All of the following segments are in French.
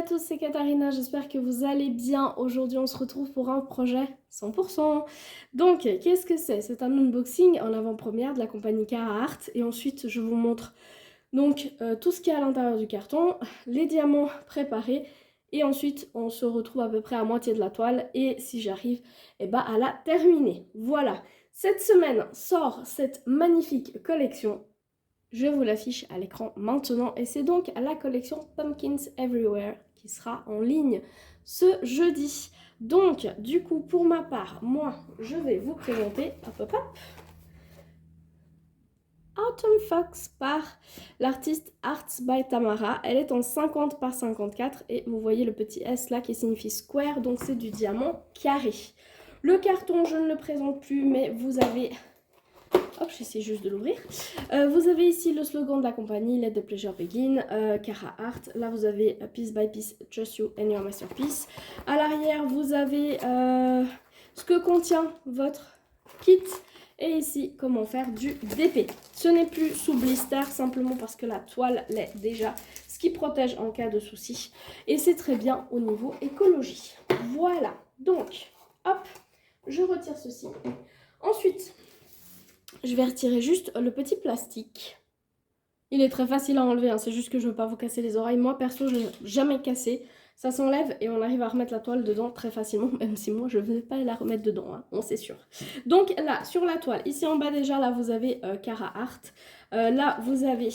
à tous, c'est Katharina, j'espère que vous allez bien. Aujourd'hui, on se retrouve pour un projet 100%. Donc, qu'est-ce que c'est? C'est un unboxing en avant-première de la compagnie Carhartt. Et ensuite, je vous montre donc tout ce qu'il y a à l'intérieur du carton, les diamants préparés. Et ensuite, on se retrouve à peu près à moitié de la toile. Et si j'arrive, à la terminer. Voilà. Cette semaine sort cette magnifique collection. Je vous l'affiche à l'écran maintenant et c'est donc la collection Pumpkins Everywhere qui sera en ligne ce jeudi. Donc, du coup, pour ma part, moi, je vais vous présenter Autumn Fox par l'artiste Arts by Tamara. Elle est en 50 par 54 et vous voyez le petit S là qui signifie square, donc c'est du diamant carré. Le carton, je ne le présente plus, mais vous avez... Hop, j'essaie juste de l'ouvrir. Vous avez ici le slogan de la compagnie, Let the Pleasure Begin, Carhartt. Là, vous avez Piece by Piece, Just You and Your Masterpiece. À l'arrière, vous avez ce que contient votre kit. Et ici, comment faire du DP. Ce n'est plus sous blister, simplement parce que la toile l'est déjà, ce qui protège en cas de souci. Et c'est très bien au niveau écologie. Voilà, donc, hop, je retire ceci. Ensuite... je vais retirer juste le petit plastique. Il est très facile à enlever, hein. C'est juste que je ne veux pas vous casser les oreilles. Moi, perso, je ne l'ai jamais cassé. Ça s'enlève et on arrive à remettre la toile dedans très facilement, même si moi, je ne vais pas la remettre dedans, hein, on c'est sûr. Donc là, sur la toile, ici en bas déjà, là, vous avez Carhartt. Là, vous avez...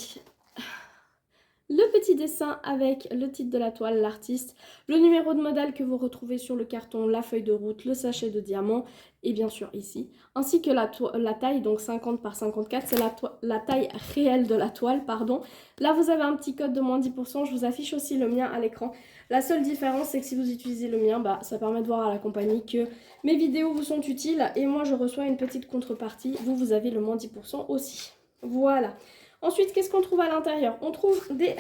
le petit dessin avec le titre de la toile, l'artiste, le numéro de modèle que vous retrouvez sur le carton, la feuille de route, le sachet de diamant et bien sûr ici, ainsi que la taille, donc 50 par 54, c'est la taille réelle de la toile, pardon. Là, vous avez un petit code de moins 10%, je vous affiche aussi le mien à l'écran. La seule différence, c'est que si vous utilisez le mien, ça permet de voir à la compagnie que mes vidéos vous sont utiles et moi, je reçois une petite contrepartie. Vous avez le moins 10% aussi. Voilà. Ensuite, qu'est-ce qu'on trouve à l'intérieur? On trouve des...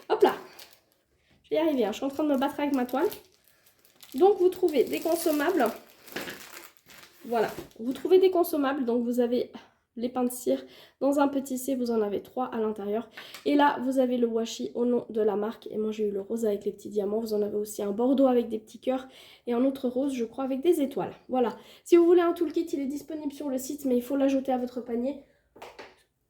hop là! Je vais y arriver, hein. Je suis en train de me battre avec ma toile. Donc, vous trouvez des consommables. Voilà. Vous trouvez des consommables. Donc, vous avez les pains de cire. Dans un petit C, vous en avez 3 à l'intérieur. Et là, vous avez le washi au nom de la marque. Et moi, j'ai eu le rose avec les petits diamants. Vous en avez aussi un bordeaux avec des petits cœurs. Et un autre rose, je crois, avec des étoiles. Voilà. Si vous voulez un toolkit, il est disponible sur le site. Mais il faut l'ajouter à votre panier.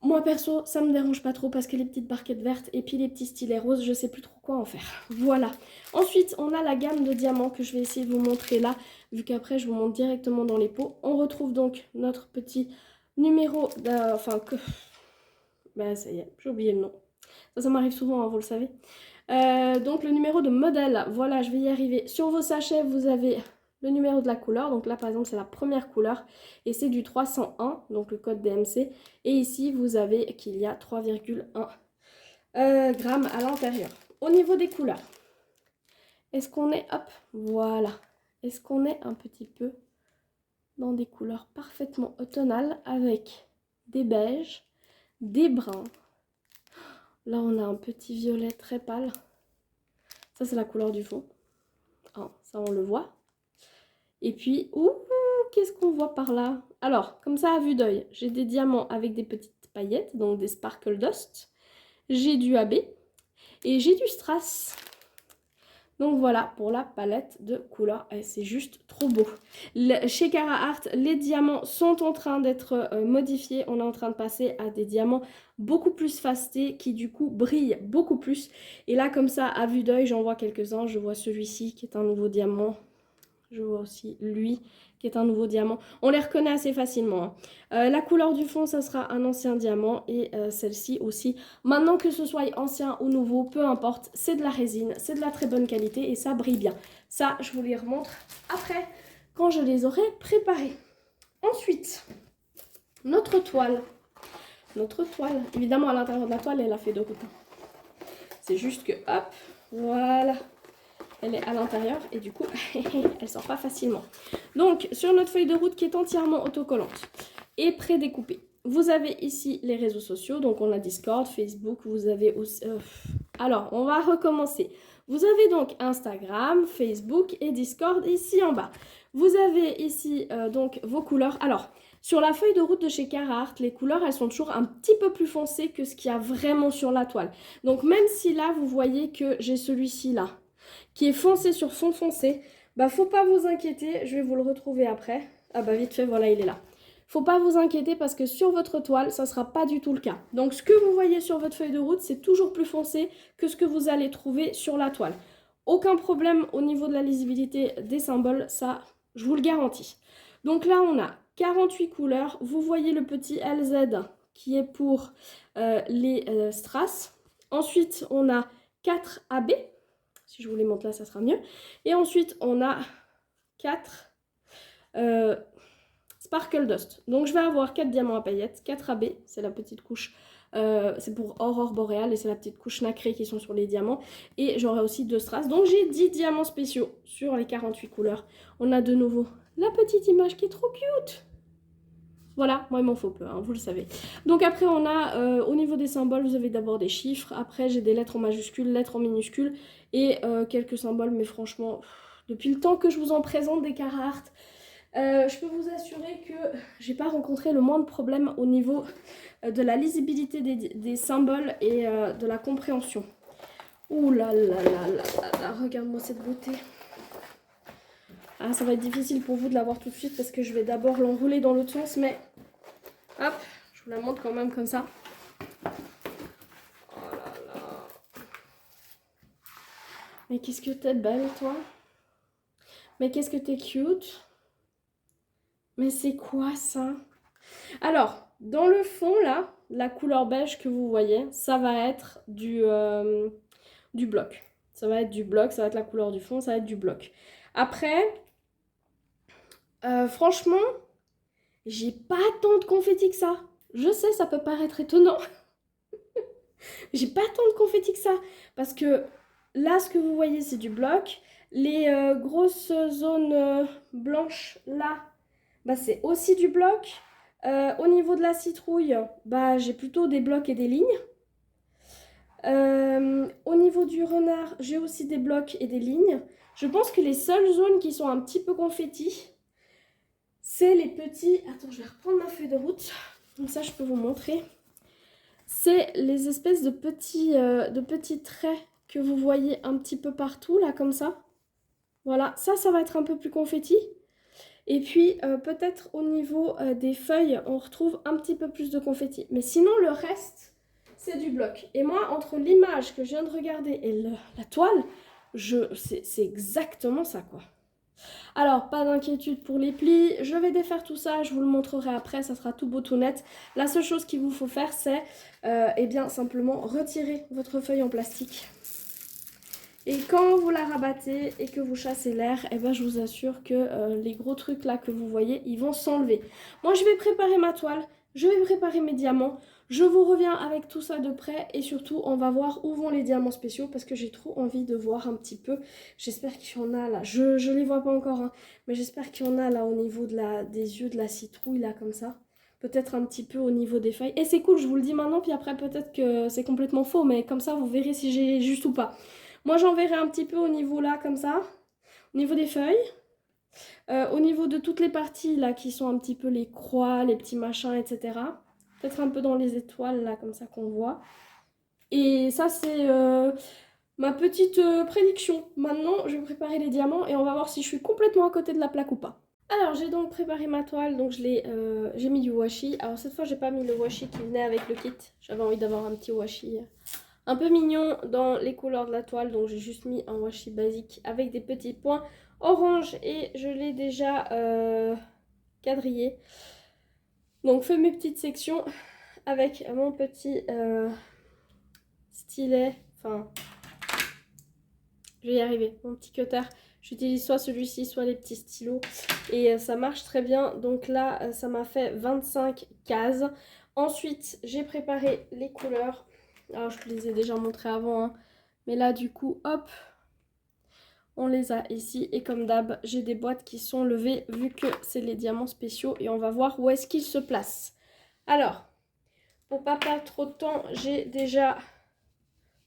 Moi perso, ça me dérange pas trop parce que les petites barquettes vertes et puis les petits stylets roses, je sais plus trop quoi en faire. Voilà. Ensuite, on a la gamme de diamants que je vais essayer de vous montrer là, vu qu'après je vous montre directement dans les pots. On retrouve donc notre petit numéro, ça y est, j'ai oublié le nom. Ça m'arrive souvent, hein, vous le savez. Donc le numéro de modèle, voilà, je vais y arriver. Sur vos sachets, vous avez... le numéro de la couleur, donc là par exemple c'est la première couleur et c'est du 301, donc le code DMC. Et ici vous avez qu'il y a 3,1 grammes à l'intérieur. Au niveau des couleurs, est-ce qu'on est, hop, voilà, est-ce qu'on est un petit peu dans des couleurs parfaitement automnales avec des beiges, des bruns. Là on a un petit violet très pâle. Ça c'est la couleur du fond. Ah, ça on le voit. Et puis, qu'est-ce qu'on voit par là? Alors, comme ça à vue d'œil, j'ai des diamants avec des petites paillettes, donc des sparkle dust. J'ai du AB et j'ai du strass. Donc voilà pour la palette de couleurs. C'est juste trop beau. Chez Carhartt, les diamants sont en train d'être modifiés. On est en train de passer à des diamants beaucoup plus fastés qui du coup brillent beaucoup plus. Et là comme ça à vue d'œil, j'en vois quelques-uns. Je vois celui-ci qui est un nouveau diamant. Je vois aussi lui qui est un nouveau diamant. On les reconnaît assez facilement, hein. La couleur du fond, ça sera un ancien diamant et celle-ci aussi. Maintenant que ce soit ancien ou nouveau, peu importe, c'est de la résine, c'est de la très bonne qualité et ça brille bien. Ça, je vous les remontre après quand je les aurai préparés. Ensuite, notre toile. Notre toile, évidemment à l'intérieur de la toile, elle a fait de route. C'est juste que, hop, voilà. Elle est à l'intérieur et du coup, elle sort pas facilement. Donc, sur notre feuille de route qui est entièrement autocollante et pré-découpée, vous avez ici les réseaux sociaux. Donc, on a Discord, Facebook, vous avez aussi... Alors, on va recommencer. Vous avez donc Instagram, Facebook et Discord ici en bas. Vous avez ici donc vos couleurs. Alors, sur la feuille de route de chez Carhartt, les couleurs, elles sont toujours un petit peu plus foncées que ce qu'il y a vraiment sur la toile. Donc, même si là, vous voyez que j'ai celui-ci là, qui est foncé sur fond foncé, bah, faut pas vous inquiéter, je vais vous le retrouver après. Ah bah, vite fait, voilà, il est là. Faut pas vous inquiéter parce que sur votre toile, ça sera pas du tout le cas. Donc, ce que vous voyez sur votre feuille de route, c'est toujours plus foncé que ce que vous allez trouver sur la toile. Aucun problème au niveau de la lisibilité des symboles, ça, je vous le garantis. Donc là, on a 48 couleurs. Vous voyez le petit LZ qui est pour les strass. Ensuite, on a 4 AB. Si je vous les montre là, ça sera mieux. Et ensuite, on a 4 Sparkle Dust. Donc, je vais avoir 4 diamants à paillettes, 4 AB, c'est la petite couche. C'est pour Aurore Boréale et c'est la petite couche nacrée qui sont sur les diamants. Et j'aurai aussi 2 strass. Donc, j'ai 10 diamants spéciaux sur les 48 couleurs. On a de nouveau la petite image qui est trop cute. Voilà, moi il m'en faut peu, hein, vous le savez. Donc après on a, au niveau des symboles, vous avez d'abord des chiffres. Après j'ai des lettres en majuscules, lettres en minuscules et quelques symboles. Mais franchement, depuis le temps que je vous en présente des Carhartt, je peux vous assurer que j'ai pas rencontré le moins de problèmes au niveau de la lisibilité des symboles et de la compréhension. Ouh là là là là là, regarde-moi cette beauté. Ah, ça va être difficile pour vous de la voir tout de suite parce que je vais d'abord l'enrouler dans l'autre sens, mais hop, je vous la montre quand même comme ça. Oh là là. Mais qu'est-ce que t'es belle, toi. Mais qu'est-ce que t'es cute. Mais c'est quoi ça? Alors, dans le fond, là, la couleur beige que vous voyez, ça va être du bloc. Ça va être du bloc, ça va être la couleur du fond, ça va être du bloc. Après, franchement, j'ai pas tant de confetti que ça. Je sais, ça peut paraître étonnant. J'ai pas tant de confetti que ça. Parce que là, ce que vous voyez, c'est du bloc. Les grosses zones blanches, là, bah, c'est aussi du bloc. Au niveau de la citrouille, bah, j'ai plutôt des blocs et des lignes. Au niveau du renard, j'ai aussi des blocs et des lignes. Je pense que les seules zones qui sont un petit peu confetti, c'est les petits... Attends, je vais reprendre ma feuille de route. Comme ça, je peux vous montrer. C'est les espèces de petits traits que vous voyez un petit peu partout, là, comme ça. Voilà, ça va être un peu plus confetti. Et puis, peut-être au niveau des feuilles, on retrouve un petit peu plus de confetti. Mais sinon, le reste, c'est du bloc. Et moi, entre l'image que je viens de regarder et la toile, c'est exactement ça, quoi. Alors, pas d'inquiétude pour les plis, je vais défaire tout ça, je vous le montrerai après, ça sera tout beau, tout net. La seule chose qu'il vous faut faire, c'est eh bien, simplement retirer votre feuille en plastique. Et quand vous la rabattez et que vous chassez l'air, eh ben, je vous assure que les gros trucs là que vous voyez, ils vont s'enlever. Moi, je vais préparer ma toile, je vais préparer mes diamants. Je vous reviens avec tout ça de près et surtout, on va voir où vont les diamants spéciaux parce que j'ai trop envie de voir un petit peu. J'espère qu'il y en a là. Je les vois pas encore, hein, mais j'espère qu'il y en a là au niveau des yeux de la citrouille là comme ça. Peut-être un petit peu au niveau des feuilles. Et c'est cool, je vous le dis maintenant, puis après peut-être que c'est complètement faux, mais comme ça, vous verrez si j'ai juste ou pas. Moi, j'en verrai un petit peu au niveau là, comme ça, au niveau des feuilles. Au niveau de toutes les parties là qui sont un petit peu les croix, les petits machins, etc. Peut-être un peu dans les étoiles là, comme ça qu'on voit. Et ça, c'est ma petite prédiction. Maintenant, je vais préparer les diamants et on va voir si je suis complètement à côté de la plaque ou pas. Alors, j'ai donc préparé ma toile, donc j'ai mis du washi. Alors, cette fois, j'ai pas mis le washi qui venait avec le kit. J'avais envie d'avoir un petit washi un peu mignon dans les couleurs de la toile, donc j'ai juste mis un washi basique avec des petits points orange et je l'ai déjà quadrillé. Donc fais mes petites sections avec mon petit stylet, enfin je vais y arriver, mon petit cutter. J'utilise soit celui-ci, soit les petits stylos et ça marche très bien. Donc là, ça m'a fait 25 cases. Ensuite, j'ai préparé les couleurs. Alors, je vous les ai déjà montrées avant, hein. Mais là, du coup, hop, on les a ici. Et comme d'hab, j'ai des boîtes qui sont levées vu que c'est les diamants spéciaux. Et on va voir où est-ce qu'ils se placent. Alors, pour pas perdre trop de temps, j'ai déjà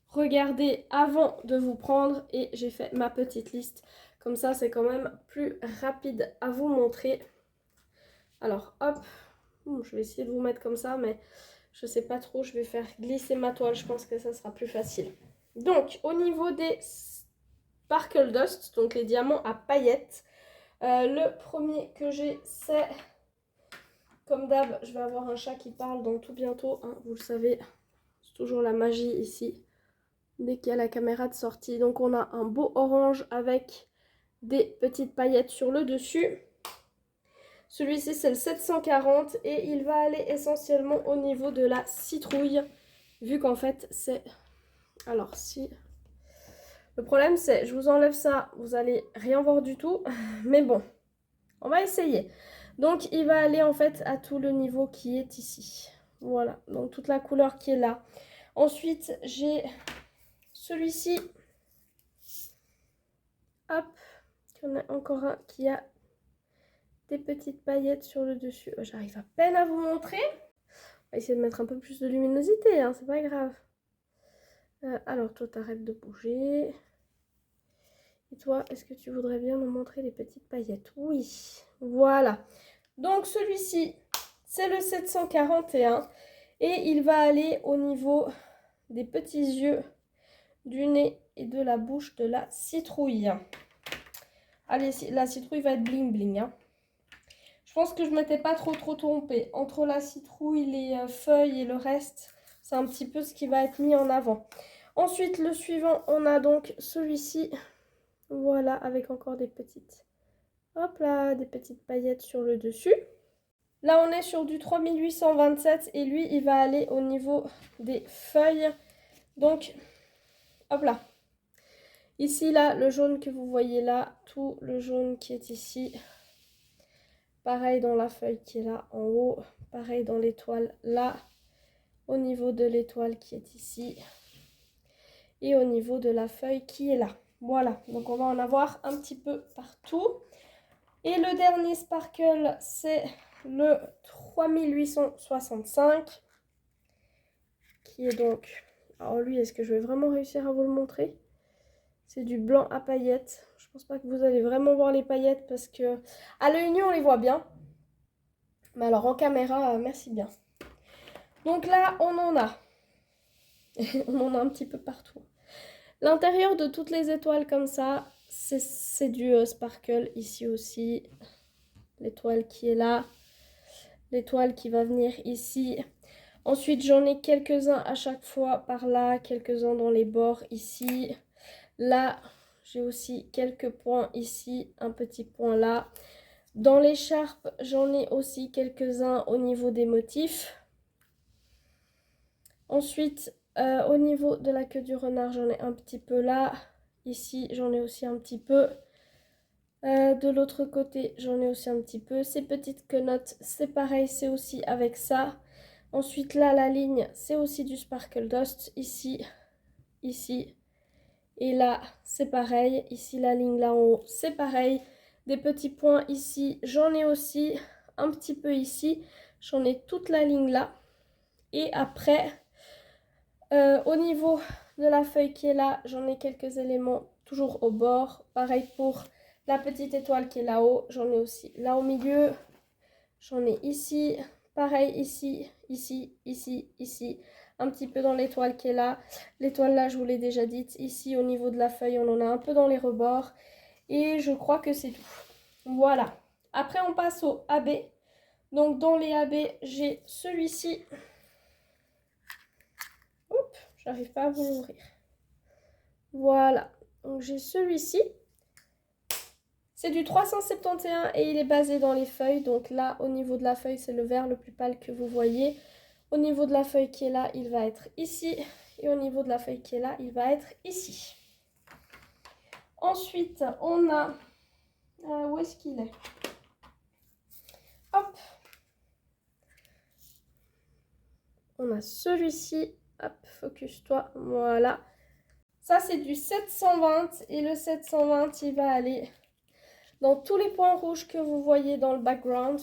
regardé avant de vous prendre. Et j'ai fait ma petite liste. Comme ça, c'est quand même plus rapide à vous montrer. Alors, hop, je vais essayer de vous mettre comme ça, mais je sais pas trop. Je vais faire glisser ma toile, je pense que ça sera plus facile. Donc, au niveau des Sparkle Dust, donc les diamants à paillettes, le premier que j'ai, c'est... Comme d'hab, je vais avoir un chat qui parle dans tout bientôt, hein, vous le savez, c'est toujours la magie ici, dès qu'il y a la caméra de sortie. Donc on a un beau orange avec des petites paillettes sur le dessus. Celui-ci c'est le 740 et il va aller essentiellement au niveau de la citrouille, vu qu'en fait c'est... Alors si... Le problème c'est, je vous enlève ça, vous allez rien voir du tout, mais bon, on va essayer. Donc, il va aller en fait à tout le niveau qui est ici. Voilà, donc toute la couleur qui est là. Ensuite, j'ai celui-ci. Hop, il y en a encore un qui a des petites paillettes sur le dessus. Oh, j'arrive à peine à vous montrer. On va essayer de mettre un peu plus de luminosité, hein, c'est pas grave. Alors, toi, t'arrêtes de bouger. Et toi, est-ce que tu voudrais bien nous montrer les petites paillettes? Oui, voilà. Donc, celui-ci, c'est le 741 et il va aller au niveau des petits yeux, du nez et de la bouche de la citrouille. Allez, la citrouille va être bling bling. Hein. Je pense que je ne m'étais pas trop trompée. Entre la citrouille, les feuilles et le reste, c'est un petit peu ce qui va être mis en avant. Ensuite, le suivant, on a donc celui-ci. Voilà, avec encore des petites, hop là, des petites paillettes sur le dessus. Là, on est sur du 3827 et lui, il va aller au niveau des feuilles. Donc, hop là. Ici, là, le jaune que vous voyez là, tout le jaune qui est ici. Pareil dans la feuille qui est là en haut. Pareil dans l'étoile là. Au niveau de l'étoile qui est ici. Et au niveau de la feuille qui est là. Voilà, donc on va en avoir un petit peu partout. Et le dernier sparkle, c'est le 3865. Qui est donc... Alors lui, est-ce que je vais vraiment réussir à vous le montrer? C'est du blanc à paillettes. Je pense pas que vous allez vraiment voir les paillettes parce que... À l'œil nu, on les voit bien. Mais alors en caméra, merci bien. Donc là, on en a. On en a un petit peu partout. L'intérieur de toutes les étoiles comme ça, c'est du sparkle ici aussi. L'étoile qui est là. L'étoile qui va venir ici. Ensuite, j'en ai quelques-uns à chaque fois par là. Quelques-uns dans les bords ici. Là, j'ai aussi quelques points ici. Un petit point là. Dans l'écharpe, j'en ai aussi quelques-uns au niveau des motifs. Ensuite, au niveau de la queue du renard, j'en ai un petit peu là. Ici, j'en ai aussi un petit peu. De l'autre côté, j'en ai aussi un petit peu. Ces petites quenottes, c'est pareil, c'est aussi avec ça. Ensuite, là, la ligne, c'est aussi du Sparkle Dust. Ici, ici. Et là, c'est pareil. Ici, la ligne là en haut, c'est pareil. Des petits points ici, j'en ai aussi. Un petit peu ici. J'en ai toute la ligne là. Et après... au niveau de la feuille qui est là, j'en ai quelques éléments toujours au bord. Pareil pour la petite étoile qui est là-haut. J'en ai aussi là au milieu. J'en ai ici. Pareil ici, ici, ici, ici. Un petit peu dans l'étoile qui est là. L'étoile là, je vous l'ai déjà dite. Ici, au niveau de la feuille, on en a un peu dans les rebords. Et je crois que c'est tout. Voilà. Après, on passe au AB. Donc, dans les AB, j'ai celui-ci. Oups, j'arrive pas à vous l'ouvrir. Voilà, donc j'ai celui-ci. C'est du 371 et il est basé dans les feuilles. Donc là, au niveau de la feuille, c'est le vert le plus pâle que vous voyez. Au niveau de la feuille qui est là, il va être ici. Et au niveau de la feuille qui est là, il va être ici. Ensuite, on a... où est-ce qu'il est? Hop. On a celui-ci. Hop, focus-toi. Voilà. Ça, c'est du 720 et le 720, il va aller dans tous les points rouges que vous voyez dans le background.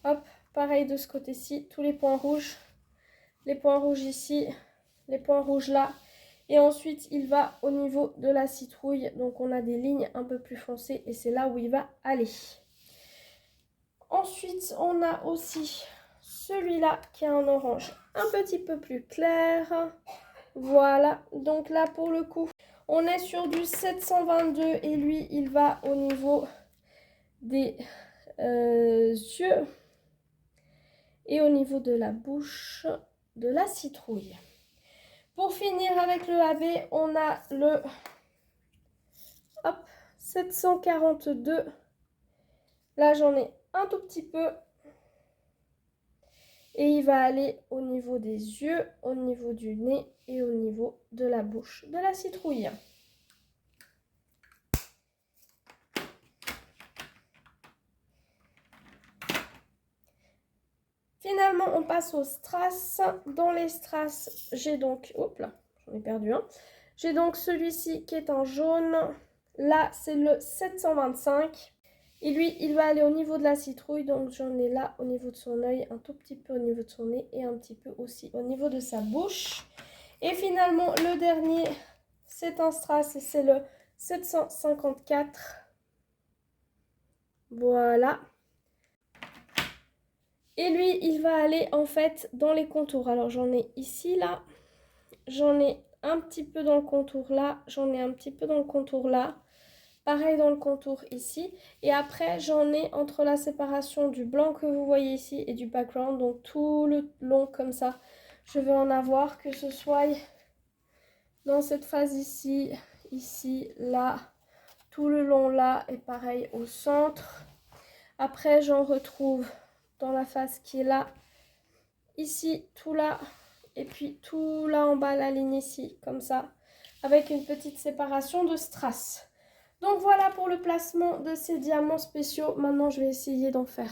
Hop, pareil de ce côté-ci, tous les points rouges. Les points rouges ici, les points rouges là. Et ensuite, il va au niveau de la citrouille. Donc, on a des lignes un peu plus foncées et c'est là où il va aller. Ensuite, on a aussi celui-là qui a un orange un petit peu plus clair. Voilà, donc là pour le coup, on est sur du 722 et lui, il va au niveau des yeux et au niveau de la bouche de la citrouille. Pour finir avec le AB, on a le 742. Là, j'en ai un tout petit peu. Et il va aller au niveau des yeux, au niveau du nez et au niveau de la bouche de la citrouille. Finalement, on passe aux strass. Dans les strass, j'ai donc... Hop là, j'en ai perdu un. J'ai donc celui-ci qui est en jaune. Là, c'est le 725. Et lui, il va aller au niveau de la citrouille. Donc, j'en ai là au niveau de son œil, un tout petit peu au niveau de son nez et un petit peu aussi au niveau de sa bouche. Et finalement, le dernier, c'est un strass et c'est le 754. Voilà. Et lui, il va aller en fait dans les contours. Alors, j'en ai ici, là. J'en ai un petit peu dans le contour là. J'en ai un petit peu dans le contour là. Pareil dans le contour ici. Et après, j'en ai entre la séparation du blanc que vous voyez ici et du background. Donc, tout le long comme ça. Je vais en avoir que ce soit dans cette phase ici, ici, là, tout le long là. Et pareil au centre. Après, j'en retrouve dans la face qui est là, ici, tout là, et puis tout là en bas, la ligne ici, comme ça, avec une petite séparation de strass. Donc voilà pour le placement de ces diamants spéciaux. Maintenant, je vais essayer d'en faire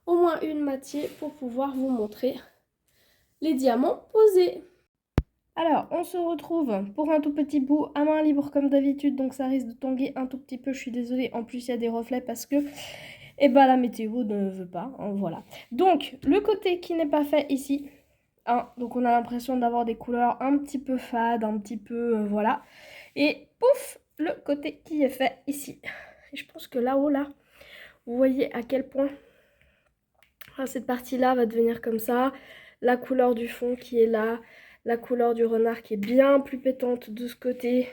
au moins une moitié pour pouvoir vous montrer les diamants posés. Alors, on se retrouve pour un tout petit bout à main libre comme d'habitude, donc ça risque de tanguer un tout petit peu, je suis désolée. En plus, il y a des reflets parce que et bah la météo ne veut pas, hein, voilà. Donc, le côté qui n'est pas fait ici, hein, donc on a l'impression d'avoir des couleurs un petit peu fades, un petit peu, voilà. Et pouf, le côté qui est fait ici. Et je pense que là-haut, là, vous voyez à quel point cette partie-là va devenir comme ça. La couleur du fond qui est là, la couleur du renard qui est bien plus pétante de ce côté.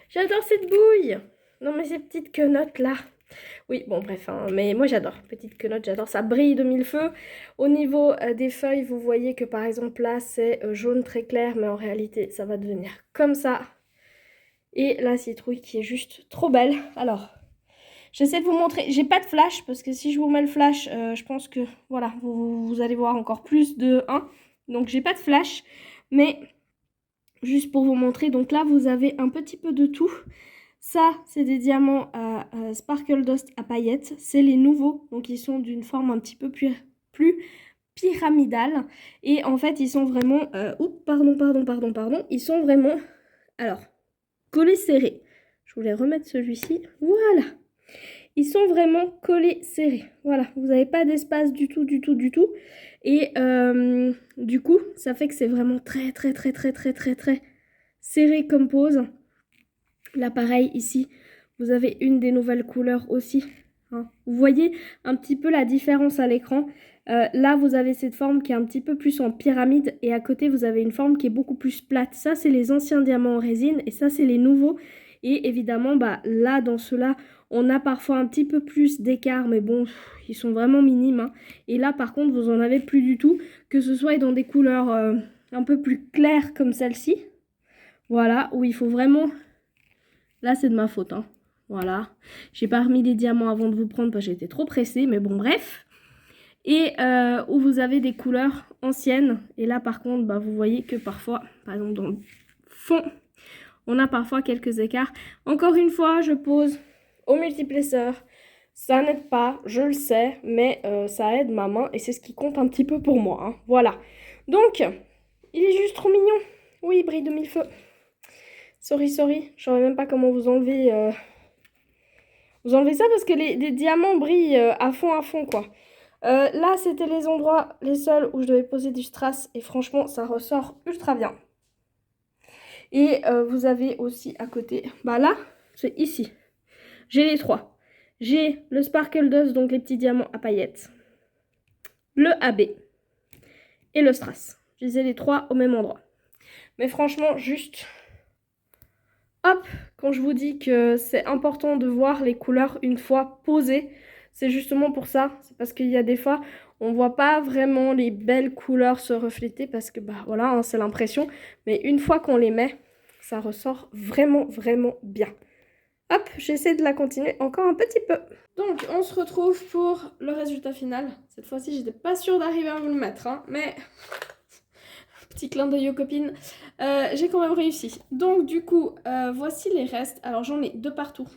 J'adore cette bouille. Non mais ces petites quenottes là. Oui, bon bref, hein, mais moi j'adore. Petite quenotte, j'adore. Ça brille de mille feux. Au niveau des feuilles, vous voyez que par exemple là, c'est jaune très clair, mais en réalité, ça va devenir comme ça. Et la citrouille qui est juste trop belle. Alors, j'essaie de vous montrer. J'ai pas de flash, parce que si je vous mets le flash, je pense que, voilà, vous allez voir encore plus de 1. Donc j'ai pas de flash, mais juste pour vous montrer. Donc là, vous avez un petit peu de tout. Ça, c'est des diamants Sparkle Dust à paillettes. C'est les nouveaux. Donc, ils sont d'une forme un petit peu plus pyramidale. Et en fait, ils sont vraiment... pardon. Ils sont vraiment... Alors, collés serrés. Je voulais remettre celui-ci. Voilà. Ils sont vraiment collés serrés. Voilà. Vous n'avez pas d'espace du tout. Et du coup, ça fait que c'est vraiment très serré comme pose. Là, pareil, ici, vous avez une des nouvelles couleurs aussi. Hein. Vous voyez un petit peu la différence à l'écran. Là, vous avez cette forme qui est un petit peu plus en pyramide. Et à côté, vous avez une forme qui est beaucoup plus plate. Ça, c'est les anciens diamants en résine. Et ça, c'est les nouveaux. Et évidemment, bah, là, dans ceux-là, on a parfois un petit peu plus d'écart. Mais bon, ils sont vraiment minimes. Hein. Et là, par contre, vous n'en avez plus du tout. Que ce soit dans des couleurs un peu plus claires comme celle-ci. Voilà, où il faut vraiment... Là, c'est de ma faute, hein. Voilà. J'ai pas remis les diamants avant de vous prendre parce que j'étais trop pressée, mais bon, bref. Et où vous avez des couleurs anciennes. Et là, par contre, bah, vous voyez que parfois, par exemple, dans le fond, on a parfois quelques écarts. Encore une fois, je pose au multiplesseur. Ça n'aide pas, je le sais, mais ça aide ma main et c'est ce qui compte un petit peu pour moi, hein. Voilà. Donc, il est juste trop mignon. Oui, il brille de mille feux. Sorry, je saurais même pas comment vous enlever ça parce que les diamants brillent à fond, quoi. Là, c'était les endroits, les seuls où je devais poser du strass et franchement, ça ressort ultra bien. Et vous avez aussi à côté, bah là, c'est ici. J'ai les 3. J'ai le Sparkle Dust, donc les petits diamants à paillettes, le AB et le Strass. Je les ai les 3 au même endroit. Mais franchement, juste, hop, quand je vous dis que c'est important de voir les couleurs une fois posées, c'est justement pour ça. C'est parce qu'il y a des fois, on voit pas vraiment les belles couleurs se refléter parce que, bah voilà, hein, c'est l'impression. Mais une fois qu'on les met, ça ressort vraiment, vraiment bien. Hop, j'essaie de la continuer encore un petit peu. Donc, on se retrouve pour le résultat final. Cette fois-ci, j'étais pas sûre d'arriver à vous le mettre, hein, mais... Petit clin d'œil aux copines. J'ai quand même réussi. Donc, du coup, voici les restes. Alors, j'en ai de partout.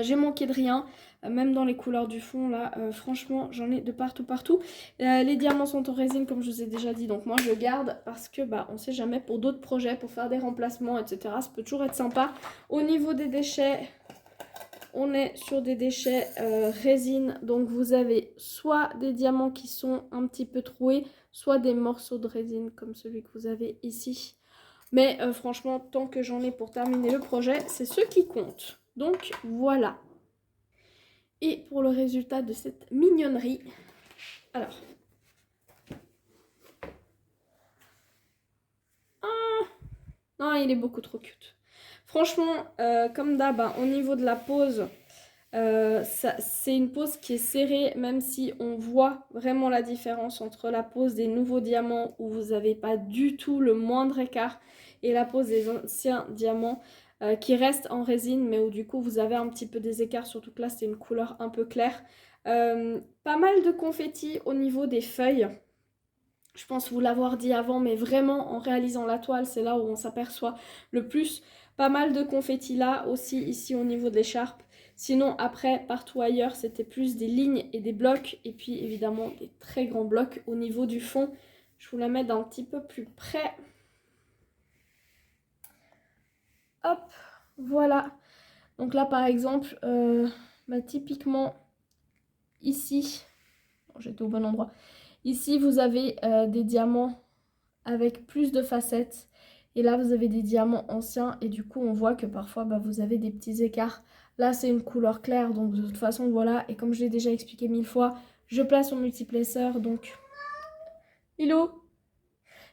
J'ai manqué de rien. Même dans les couleurs du fond, là, franchement, j'en ai de partout. Les diamants sont en résine, comme je vous ai déjà dit. Donc, moi, je garde parce que, bah, on sait jamais, pour d'autres projets, pour faire des remplacements, etc. Ça peut toujours être sympa. Au niveau des déchets... On est sur des déchets résine, donc vous avez soit des diamants qui sont un petit peu troués, soit des morceaux de résine comme celui que vous avez ici. Mais franchement, tant que j'en ai pour terminer le projet, c'est ce qui compte. Donc voilà. Et pour le résultat de cette mignonnerie, alors... Ah, non, il est beaucoup trop cute. Franchement, comme d'hab, hein, au niveau de la pose... c'est une pose qui est serrée, même si on voit vraiment la différence entre la pose des nouveaux diamants où vous n'avez pas du tout le moindre écart et la pose des anciens diamants qui restent en résine mais où du coup vous avez un petit peu des écarts, surtout que là c'est une couleur un peu claire. Pas mal de confettis au niveau des feuilles. Je pense vous l'avoir dit avant, mais vraiment en réalisant la toile, c'est là où on s'aperçoit le plus. Pas mal de confettis là aussi, ici au niveau de l'écharpe. Sinon, après, partout ailleurs, c'était plus des lignes et des blocs. Et puis, évidemment, des très grands blocs au niveau du fond. Je vous la mets d'un petit peu plus près. Hop, voilà. Donc là, par exemple, bah, typiquement, ici, j'étais au bon endroit. Ici, vous avez des diamants avec plus de facettes. Et là, vous avez des diamants anciens. Et du coup, on voit que parfois, bah, vous avez des petits écarts. Là, c'est une couleur claire. Donc, de toute façon, voilà. Et comme je l'ai déjà expliqué 1000 fois, je place mon multiplaceur. Donc, hello!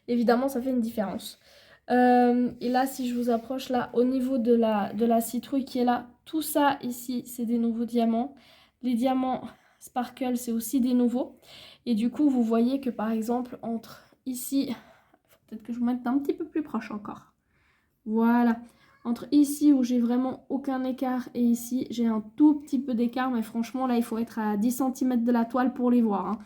Évidemment, ça fait une différence. Et là, si je vous approche, là, au niveau de la citrouille qui est là, tout ça ici, c'est des nouveaux diamants. Les diamants sparkle, c'est aussi des nouveaux. Et du coup, vous voyez que, par exemple, entre ici... Peut-être que je vous mette un petit peu plus proche encore. Voilà. Entre ici où j'ai vraiment aucun écart et ici, j'ai un tout petit peu d'écart. Mais franchement, là, il faut être à 10 cm de la toile pour les voir. Hein.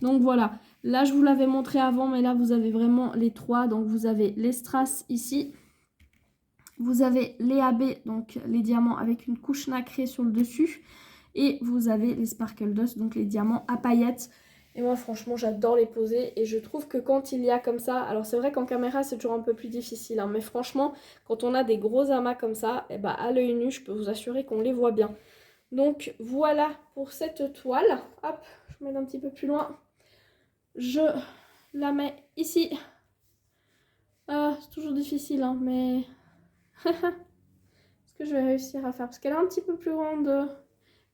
Donc voilà. Là, je vous l'avais montré avant, mais là, vous avez vraiment les 3. Donc vous avez les strass ici. Vous avez les AB, donc les diamants avec une couche nacrée sur le dessus. Et vous avez les sparkle dust, donc les diamants à paillettes. Et moi, franchement, j'adore les poser. Et je trouve que quand il y a comme ça... Alors, c'est vrai qu'en caméra, c'est toujours un peu plus difficile. Hein, mais franchement, quand on a des gros amas comme ça, et bah, à l'œil nu, je peux vous assurer qu'on les voit bien. Donc, voilà pour cette toile. Hop, je mets un petit peu plus loin. Je la mets ici. C'est toujours difficile, hein, mais... Est-ce que je vais réussir à faire? Parce qu'elle est un petit peu plus ronde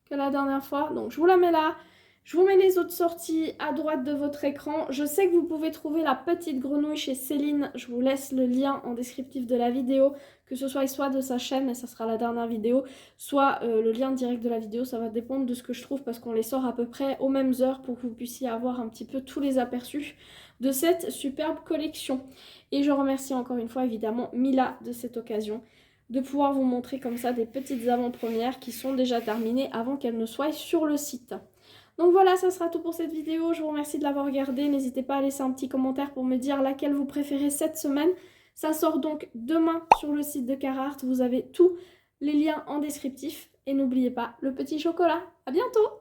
que la dernière fois. Donc, je vous la mets là. Je vous mets les autres sorties à droite de votre écran. Je sais que vous pouvez trouver la petite grenouille chez Céline. Je vous laisse le lien en descriptif de la vidéo. Que ce soit de sa chaîne, et ça sera la dernière vidéo, soit le lien direct de la vidéo. Ça va dépendre de ce que je trouve parce qu'on les sort à peu près aux mêmes heures pour que vous puissiez avoir un petit peu tous les aperçus de cette superbe collection. Et je remercie encore une fois évidemment Mila de cette occasion de pouvoir vous montrer comme ça des petites avant-premières qui sont déjà terminées avant qu'elles ne soient sur le site. Donc voilà, ça sera tout pour cette vidéo. Je vous remercie de l'avoir regardée. N'hésitez pas à laisser un petit commentaire pour me dire laquelle vous préférez cette semaine. Ça sort donc demain sur le site de Carhartt. Vous avez tous les liens en descriptif. Et n'oubliez pas le petit chocolat. À bientôt!